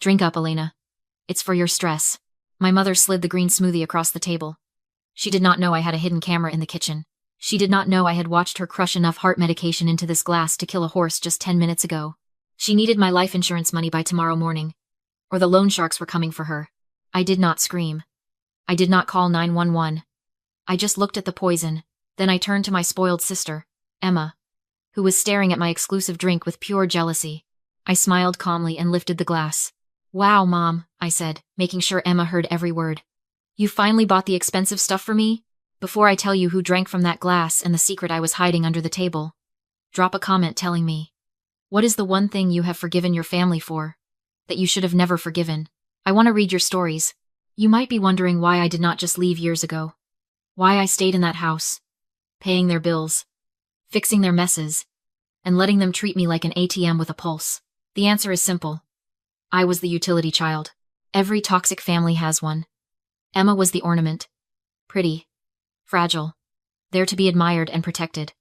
Drink up, Elena. It's for your stress. My mother slid the green smoothie across the table. She did not know I had a hidden camera in the kitchen. She did not know I had watched her crush enough heart medication into this glass to kill a horse just 10 minutes ago. She needed my life insurance money by tomorrow morning, or the loan sharks were coming for her. I did not scream. I did not call 911. I just looked at the poison. Then I turned to my spoiled sister, Emma, who was staring at my exclusive drink with pure jealousy. I smiled calmly and lifted the glass. "Wow, Mom," I said, making sure Emma heard every word. "You finally bought the expensive stuff for me? Before I tell you who drank from that glass and the secret I was hiding under the table, drop a comment telling me, what is the one thing you have forgiven your family for, that you should have never forgiven? I want to read your stories. You might be wondering why I did not just leave years ago. Why I stayed in that house, paying their bills, fixing their messes, and letting them treat me like an ATM with a pulse. The answer is simple. I was the utility child. Every toxic family has one. Emma was the ornament. Pretty. Fragile. There to be admired and protected.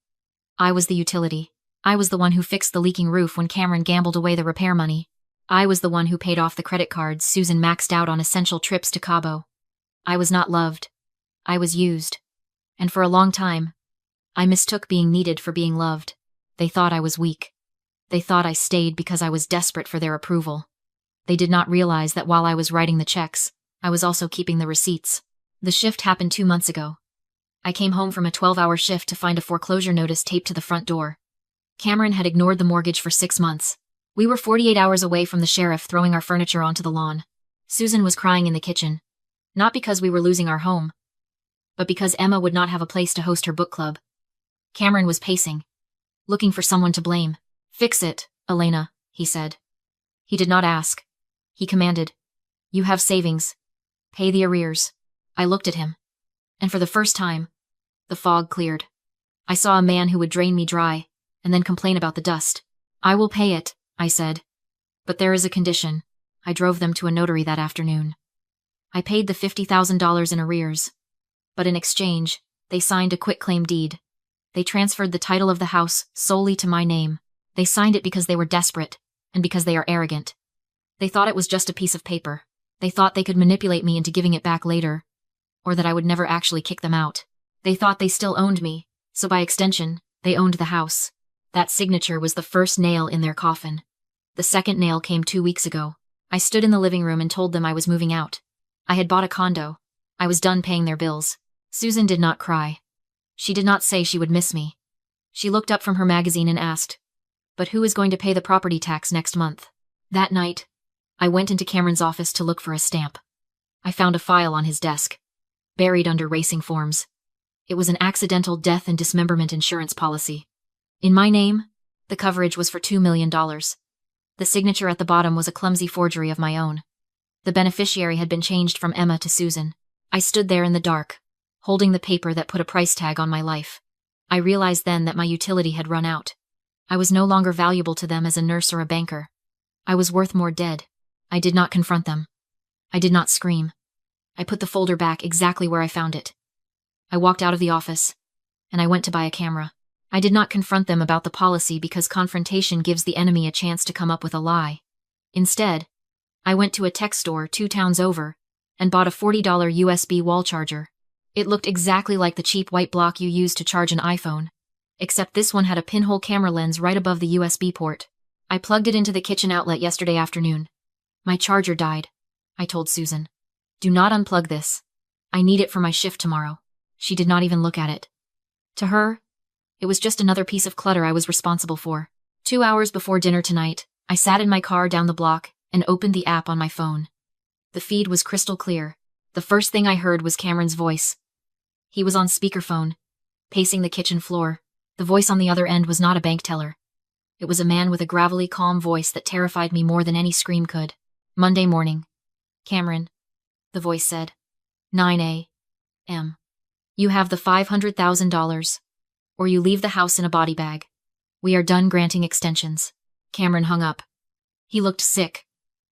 I was the utility. I was the one who fixed the leaking roof when Cameron gambled away the repair money. I was the one who paid off the credit cards Susan maxed out on essential trips to Cabo. I was not loved. I was used. And for a long time, I mistook being needed for being loved. They thought I was weak. They thought I stayed because I was desperate for their approval. They did not realize that while I was writing the checks, I was also keeping the receipts. The shift happened 2 months ago. I came home from a 12-hour shift to find a foreclosure notice taped to the front door. Cameron had ignored the mortgage for 6 months. We were 48 hours away from the sheriff throwing our furniture onto the lawn. Susan was crying in the kitchen. Not because we were losing our home, but because Emma would not have a place to host her book club. Cameron was pacing, looking for someone to blame. "Fix it, Elena," he said. He did not ask. He commanded, "You have savings. Pay the arrears." I looked at him, and for the first time, the fog cleared. I saw a man who would drain me dry, and then complain about the dust. "I will pay it," I said. "But there is a condition." I drove them to a notary that afternoon. I paid the $50,000 in arrears, but in exchange, they signed a quitclaim deed. They transferred the title of the house solely to my name. They signed it because they were desperate, and because they are arrogant. They thought it was just a piece of paper. They thought they could manipulate me into giving it back later, or that I would never actually kick them out. They thought they still owned me, so by extension, they owned the house. That signature was the first nail in their coffin. The second nail came 2 weeks ago. I stood in the living room and told them I was moving out. I had bought a condo. I was done paying their bills. Susan did not cry. She did not say she would miss me. She looked up from her magazine and asked, "But who is going to pay the property tax next month?" That night, I went into Cameron's office to look for a stamp. I found a file on his desk, buried under racing forms. It was an accidental death and dismemberment insurance policy. In my name, the coverage was for $2 million. The signature at the bottom was a clumsy forgery of my own. The beneficiary had been changed from Emma to Susan. I stood there in the dark, holding the paper that put a price tag on my life. I realized then that my utility had run out. I was no longer valuable to them as a nurse or a banker. I was worth more dead. I did not confront them. I did not scream. I put the folder back exactly where I found it. I walked out of the office, and I went to buy a camera. I did not confront them about the policy because confrontation gives the enemy a chance to come up with a lie. Instead, I went to a tech store 2 towns over and bought a $40 USB wall charger. It looked exactly like the cheap white block you use to charge an iPhone, except this one had a pinhole camera lens right above the USB port. I plugged it into the kitchen outlet yesterday afternoon. "My charger died," I told Susan. "Do not unplug this. I need it for my shift tomorrow." She did not even look at it. To her, it was just another piece of clutter I was responsible for. 2 hours before dinner tonight, I sat in my car down the block and opened the app on my phone. The feed was crystal clear. The first thing I heard was Cameron's voice. He was on speakerphone, pacing the kitchen floor. The voice on the other end was not a bank teller. It was a man with a gravelly, calm voice that terrified me more than any scream could. "Monday morning. Cameron," the voice said. 9 a.m. "You have the $500,000, or you leave the house in a body bag. We are done granting extensions." Cameron hung up. He looked sick.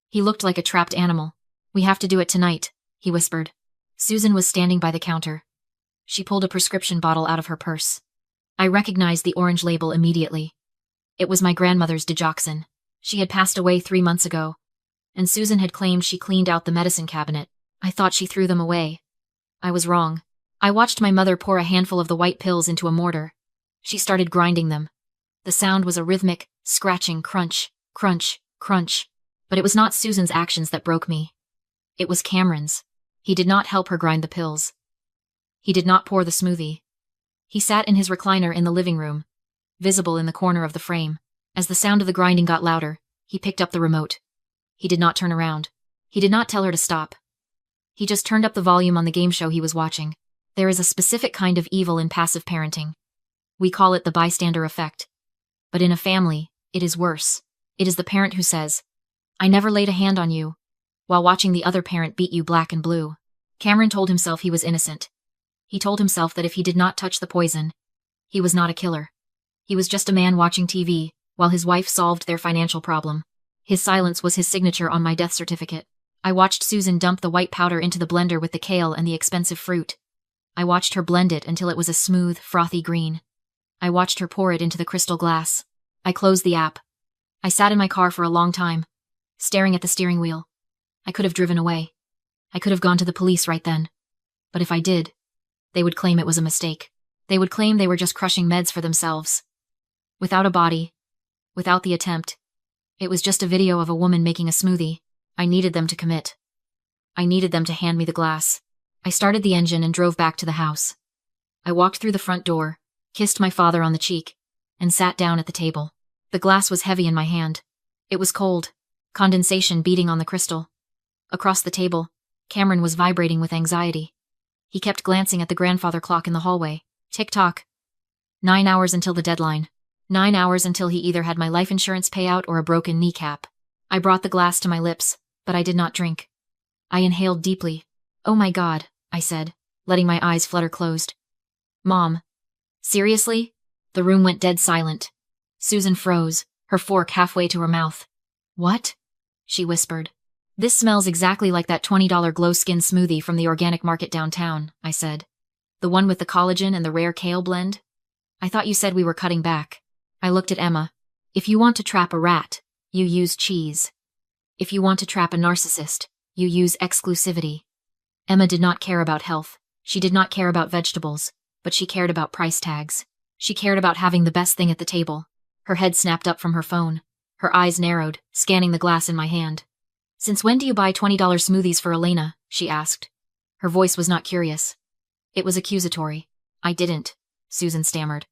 He looked like a trapped animal. "We have to do it tonight," he whispered. Susan was standing by the counter. She pulled a prescription bottle out of her purse. I recognized the orange label immediately. It was my grandmother's digoxin. She had passed away 3 months ago, and Susan had claimed she cleaned out the medicine cabinet. I thought she threw them away. I was wrong. I watched my mother pour a handful of the white pills into a mortar. She started grinding them. The sound was a rhythmic, scratching crunch, crunch, crunch. But it was not Susan's actions that broke me. It was Cameron's. He did not help her grind the pills. He did not pour the smoothie. He sat in his recliner in the living room, visible in the corner of the frame. As the sound of the grinding got louder, he picked up the remote. He did not turn around. He did not tell her to stop. He just turned up the volume on the game show he was watching. There is a specific kind of evil in passive parenting. We call it the bystander effect. But in a family, it is worse. It is the parent who says, "I never laid a hand on you," while watching the other parent beat you black and blue. Cameron told himself he was innocent. He told himself that if he did not touch the poison, he was not a killer. He was just a man watching TV, while his wife solved their financial problem. His silence was his signature on my death certificate. I watched Susan dump the white powder into the blender with the kale and the expensive fruit. I watched her blend it until it was a smooth, frothy green. I watched her pour it into the crystal glass. I closed the app. I sat in my car for a long time, staring at the steering wheel. I could have driven away. I could have gone to the police right then. But if I did, they would claim it was a mistake. They would claim they were just crushing meds for themselves. Without a body, without the attempt, it was just a video of a woman making a smoothie. I needed them to commit. I needed them to hand me the glass. I started the engine and drove back to the house. I walked through the front door, kissed my father on the cheek, and sat down at the table. The glass was heavy in my hand. It was cold, condensation beating on the crystal. Across the table, Cameron was vibrating with anxiety. He kept glancing at the grandfather clock in the hallway. Tick-tock. 9 hours until the deadline. 9 hours until he either had my life insurance payout or a broken kneecap. I brought the glass to my lips, but I did not drink. I inhaled deeply. "Oh my God," I said, letting my eyes flutter closed. "Mom. Seriously?" The room went dead silent. Susan froze, her fork halfway to her mouth. "What?" she whispered. "This smells exactly like that $20 glow skin smoothie from the organic market downtown," I said. "The one with the collagen and the rare kale blend? I thought you said we were cutting back." I looked at Emma. "If you want to trap a rat, you use cheese. If you want to trap a narcissist, you use exclusivity." Emma did not care about health. She did not care about vegetables, but she cared about price tags. She cared about having the best thing at the table. Her head snapped up from her phone. Her eyes narrowed, scanning the glass in my hand. "Since when do you buy $20 smoothies for Elena?" she asked. Her voice was not curious. It was accusatory. "I didn't," Susan stammered.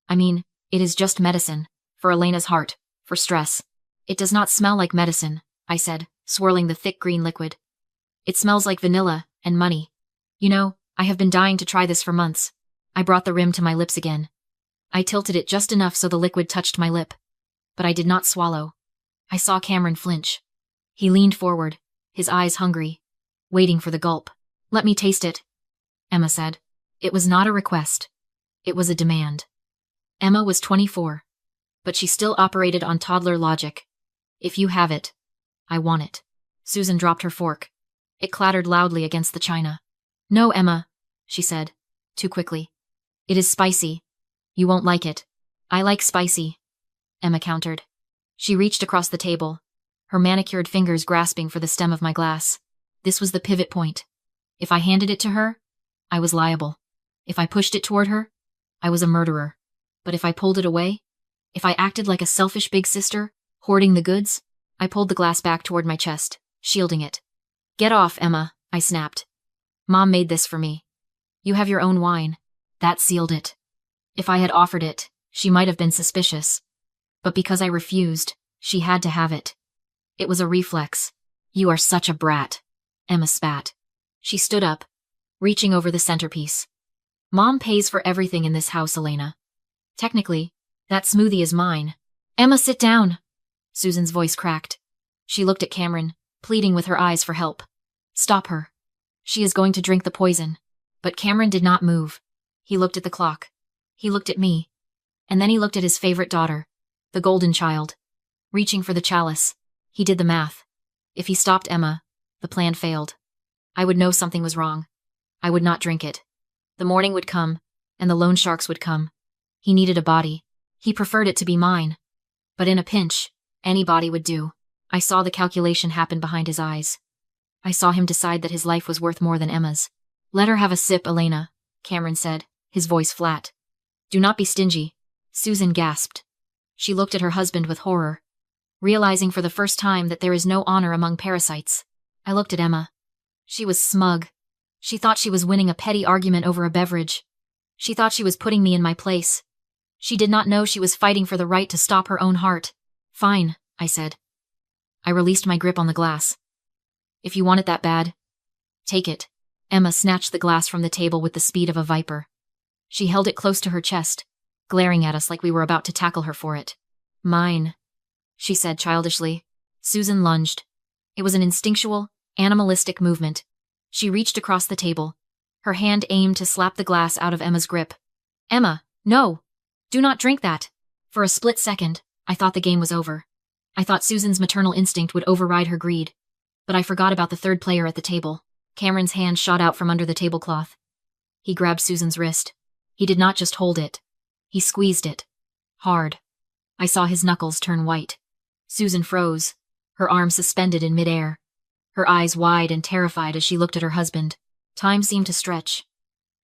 "I mean, it is just medicine. For Elena's heart. For stress." "It does not smell like medicine," I said, swirling the thick green liquid. "It smells like vanilla and money. You know, I have been dying to try this for months." I brought the rim to my lips again. I tilted it just enough so the liquid touched my lip. But I did not swallow. I saw Cameron flinch. He leaned forward, his eyes hungry, waiting for the gulp. "Let me taste it," Emma said. It was not a request. It was a demand. Emma was 24, but she still operated on toddler logic. "If you have it, I want it." Susan dropped her fork. It clattered loudly against the china. "No, Emma," she said, too quickly. "It is spicy. You won't like it." "I like spicy," Emma countered. She reached across the table, her manicured fingers grasping for the stem of my glass. This was the pivot point. If I handed it to her, I was liable. If I pushed it toward her, I was a murderer. But if I pulled it away, if I acted like a selfish big sister, hoarding the goods, I pulled the glass back toward my chest, shielding it. "Get off, Emma," I snapped. "Mom made this for me. You have your own wine." That sealed it. If I had offered it, she might have been suspicious. But because I refused, she had to have it. It was a reflex. "You are such a brat," Emma spat. She stood up, reaching over the centerpiece. "Mom pays for everything in this house, Elena. Technically, that smoothie is mine." "Emma, sit down," Susan's voice cracked. She looked at Cameron, pleading with her eyes for help. "Stop her. She is going to drink the poison." But Cameron did not move. He looked at the clock. He looked at me. And then he looked at his favorite daughter, the golden child, reaching for the chalice. He did the math. If he stopped Emma, the plan failed. I would know something was wrong. I would not drink it. The morning would come, and the loan sharks would come. He needed a body. He preferred it to be mine. But in a pinch, any body would do. I saw the calculation happen behind his eyes. I saw him decide that his life was worth more than Emma's. Let her have a sip, Elena, Cameron said, his voice flat. Do not be stingy. Susan gasped. She looked at her husband with horror, realizing for the first time that there is no honor among parasites. I looked at Emma. She was smug. She thought she was winning a petty argument over a beverage. She thought she was putting me in my place. She did not know she was fighting for the right to stop her own heart. Fine, I said. I released my grip on the glass. If you want it that bad, take it. Emma snatched the glass from the table with the speed of a viper. She held it close to her chest, glaring at us like we were about to tackle her for it. Mine, she said childishly. Susan lunged. It was an instinctual, animalistic movement. She reached across the table, her hand aimed to slap the glass out of Emma's grip. Emma, no! Do not drink that! For a split second, I thought the game was over. I thought Susan's maternal instinct would override her greed. But I forgot about the third player at the table. Cameron's hand shot out from under the tablecloth. He grabbed Susan's wrist. He did not just hold it. He squeezed it. Hard. I saw his knuckles turn white. Susan froze, her arms suspended in midair, her eyes wide and terrified as she looked at her husband. Time seemed to stretch.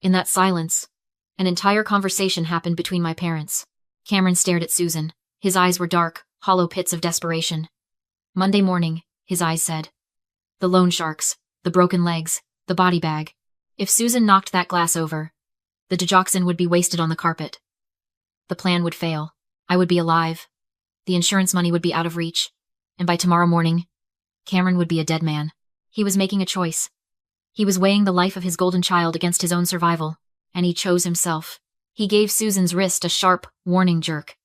In that silence, an entire conversation happened between my parents. Cameron stared at Susan. His eyes were dark, hollow pits of desperation. Monday morning, his eyes said. The loan sharks, the broken legs, the body bag. If Susan knocked that glass over, the digoxin would be wasted on the carpet. The plan would fail. I would be alive. The insurance money would be out of reach. And by tomorrow morning, Cameron would be a dead man. He was making a choice. He was weighing the life of his golden child against his own survival, and he chose himself. He gave Susan's wrist a sharp, warning jerk.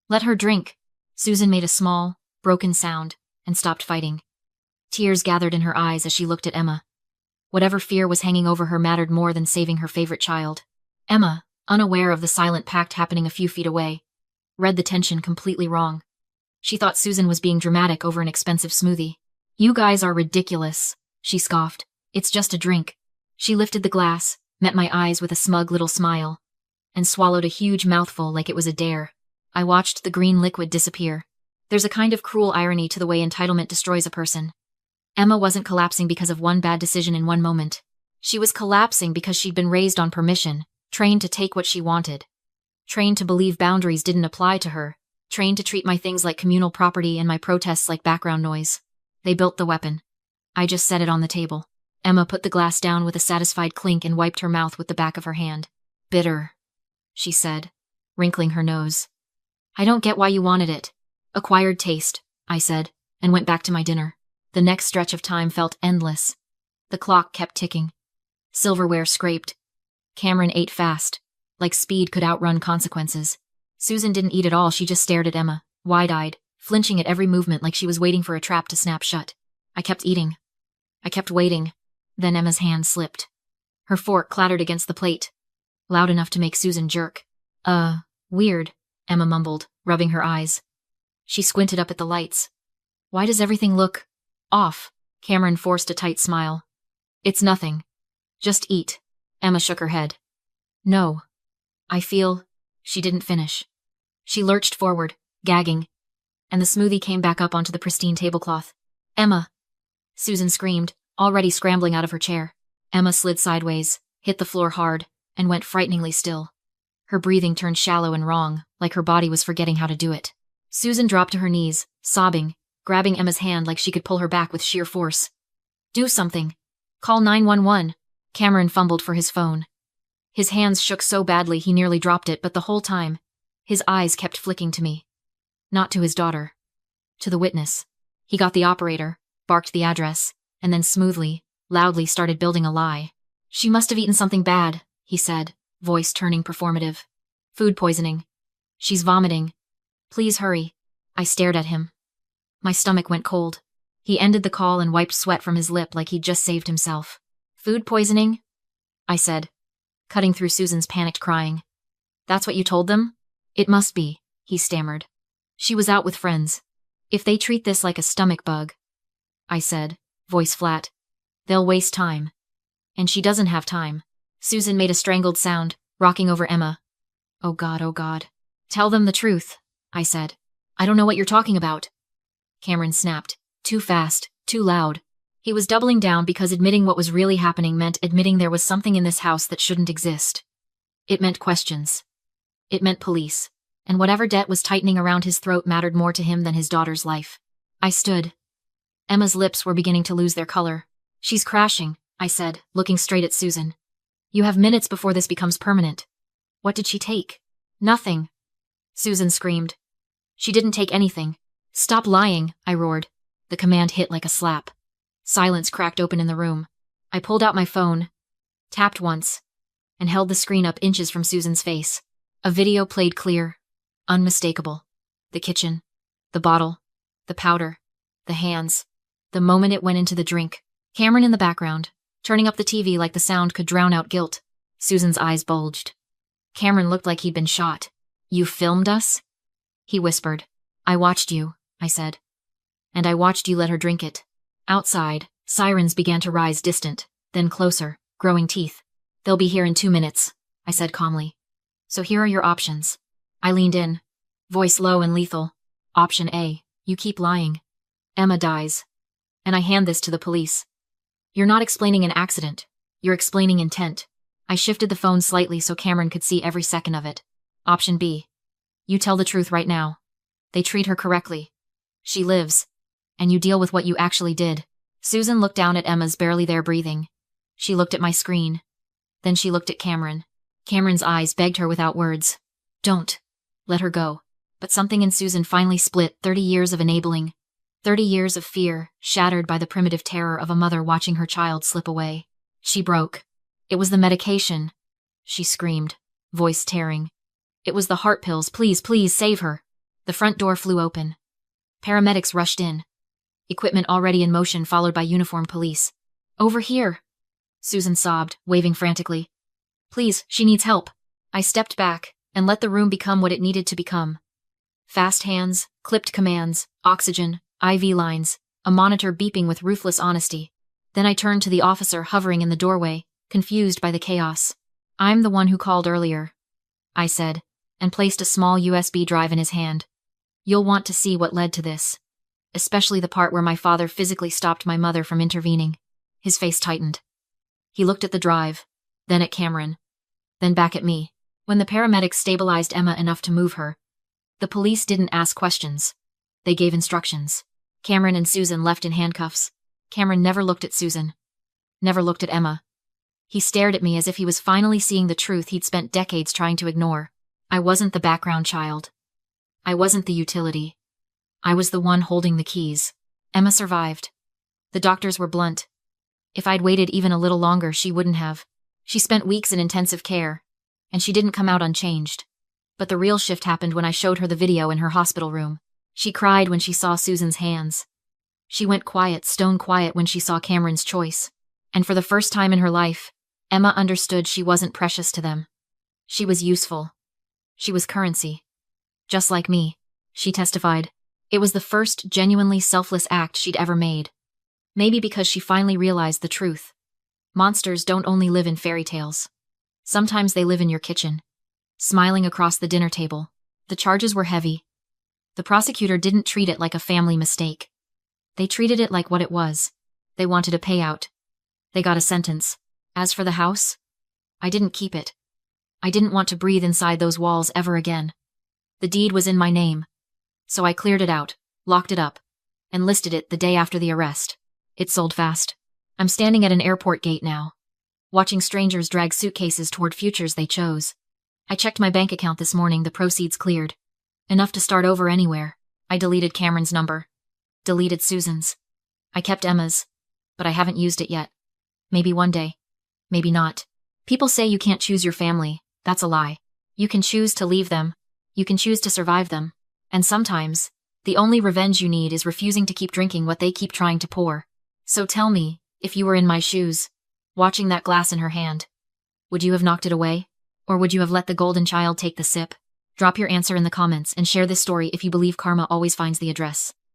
Let her drink. Susan made a small, broken sound and stopped fighting. Tears gathered in her eyes as she looked at Emma. Whatever fear was hanging over her mattered more than saving her favorite child. Emma, unaware of the silent pact happening a few feet away, read the tension completely wrong. She thought Susan was being dramatic over an expensive smoothie. You guys are ridiculous, she scoffed. It's just a drink. She lifted the glass, met my eyes with a smug little smile, and swallowed a huge mouthful like it was a dare. I watched the green liquid disappear. There's a kind of cruel irony to the way entitlement destroys a person. Emma wasn't collapsing because of one bad decision in one moment. She was collapsing because she'd been raised on permission, trained to take what she wanted, trained to believe boundaries didn't apply to her, trained to treat my things like communal property and my protests like background noise. They built the weapon. I just set it on the table. Emma put the glass down with a satisfied clink and wiped her mouth with the back of her hand. Bitter, she said, wrinkling her nose. I don't get why you wanted it. Acquired taste, I said, and went back to my dinner. The next stretch of time felt endless. The clock kept ticking. Silverware scraped. Cameron ate fast, like speed could outrun consequences. Susan didn't eat at all, she just stared at Emma, wide-eyed, flinching at every movement like she was waiting for a trap to snap shut. I kept eating. I kept waiting. Then Emma's hand slipped. Her fork clattered against the plate, loud enough to make Susan jerk. Weird, Emma mumbled, rubbing her eyes. She squinted up at the lights. Why does everything look off? Cameron forced a tight smile. It's nothing. Just eat. Emma shook her head. No. I feel... She didn't finish. She lurched forward, gagging, and the smoothie came back up onto the pristine tablecloth. Emma! Susan screamed, already scrambling out of her chair. Emma slid sideways, hit the floor hard, and went frighteningly still. Her breathing turned shallow and wrong, like her body was forgetting how to do it. Susan dropped to her knees, sobbing, grabbing Emma's hand like she could pull her back with sheer force. Do something. Call 911. Cameron fumbled for his phone. His hands shook so badly he nearly dropped it, but the whole time, his eyes kept flicking to me. Not to his daughter. To the witness. He got the operator, barked the address, and then smoothly, loudly started building a lie. She must have eaten something bad, he said, voice turning performative. Food poisoning. She's vomiting. Please hurry. I stared at him. My stomach went cold. He ended the call and wiped sweat from his lip like he'd just saved himself. Food poisoning? I said, cutting through Susan's panicked crying. That's what you told them? It must be, he stammered. She was out with friends. If they treat this like a stomach bug, I said, voice flat, they'll waste time. And she doesn't have time. Susan made a strangled sound, rocking over Emma. Oh God, oh God. Tell them the truth, I said. I don't know what you're talking about. Cameron snapped, Too fast, too loud. He was doubling down because admitting what was really happening meant admitting there was something in this house that shouldn't exist. It meant questions. It meant police. And whatever debt was tightening around his throat mattered more to him than his daughter's life. I stood. Emma's lips were beginning to lose their color. She's crashing, I said, looking straight at Susan. You have minutes before this becomes permanent. What did she take? Nothing. Susan screamed. She didn't take anything. Stop lying, I roared. The command hit like a slap. Silence cracked open in the room. I pulled out my phone, tapped once, and held the screen up inches from Susan's face. A video played clear, unmistakable. The kitchen, the bottle, the powder, the hands. The moment it went into the drink. Cameron in the background, turning up the TV like the sound could drown out guilt. Susan's eyes bulged. Cameron looked like he'd been shot. You filmed us? He whispered. I watched you, I said. And I watched you let her drink it. Outside, sirens began to rise distant, then closer, growing teeth. They'll be here in 2 minutes, I said calmly. So here are your options. I leaned in, voice low and lethal. Option A, you keep lying. Emma dies. And I hand this to the police. You're not explaining an accident. You're explaining intent. I shifted the phone slightly so Cameron could see every second of it. Option B. You tell the truth right now. They treat her correctly. She lives. And you deal with what you actually did. Susan looked down at Emma's barely there breathing. She looked at my screen. Then she looked at Cameron. Cameron's eyes begged her without words. Don't. Let her go. But something in Susan finally split. 30 years of enabling. 30 years of fear, shattered by the primitive terror of a mother watching her child slip away. She broke. It was the medication. She screamed, voice tearing. It was the heart pills. Please, please, save her. The front door flew open. Paramedics rushed in. Equipment already in motion, followed by uniformed police. Over here. Susan sobbed, waving frantically. Please, she needs help. I stepped back and let the room become what it needed to become. Fast hands, clipped commands, oxygen, IV lines, a monitor beeping with ruthless honesty. Then I turned to the officer hovering in the doorway, confused by the chaos. I'm the one who called earlier, I said, and placed a small USB drive in his hand. You'll want to see what led to this. Especially the part where my father physically stopped my mother from intervening. His face tightened. He looked at the drive, then at Cameron, then back at me. When the paramedics stabilized Emma enough to move her, the police didn't ask questions. They gave instructions. Cameron and Susan left in handcuffs. Cameron never looked at Susan. Never looked at Emma. He stared at me as if he was finally seeing the truth he'd spent decades trying to ignore. I wasn't the background child. I wasn't the utility. I was the one holding the keys. Emma survived. The doctors were blunt. If I'd waited even a little longer, she wouldn't have. She spent weeks in intensive care, and she didn't come out unchanged. But the real shift happened when I showed her the video in her hospital room. She cried when she saw Susan's hands. She went quiet, stone quiet when she saw Cameron's choice. And for the first time in her life, Emma understood she wasn't precious to them. She was useful. She was currency. Just like me, she testified. It was the first genuinely selfless act she'd ever made. Maybe because she finally realized the truth. Monsters don't only live in fairy tales. Sometimes they live in your kitchen. Smiling across the dinner table. The charges were heavy. The prosecutor didn't treat it like a family mistake. They treated it like what it was. They wanted a payout. They got a sentence. As for the house, I didn't keep it. I didn't want to breathe inside those walls ever again. The deed was in my name. So I cleared it out, locked it up, and listed it the day after the arrest. It sold fast. I'm standing at an airport gate now, watching strangers drag suitcases toward futures they chose. I checked my bank account this morning, the proceeds cleared. Enough to start over anywhere. I deleted Cameron's number. Deleted Susan's. I kept Emma's, but I haven't used it yet. Maybe one day. Maybe not. People say you can't choose your family. That's a lie. You can choose to leave them. You can choose to survive them. And sometimes, the only revenge you need is refusing to keep drinking what they keep trying to pour. So tell me, if you were in my shoes, watching that glass in her hand, would you have knocked it away? Or would you have let the golden child take the sip? Drop your answer in the comments and share this story if you believe karma always finds the address.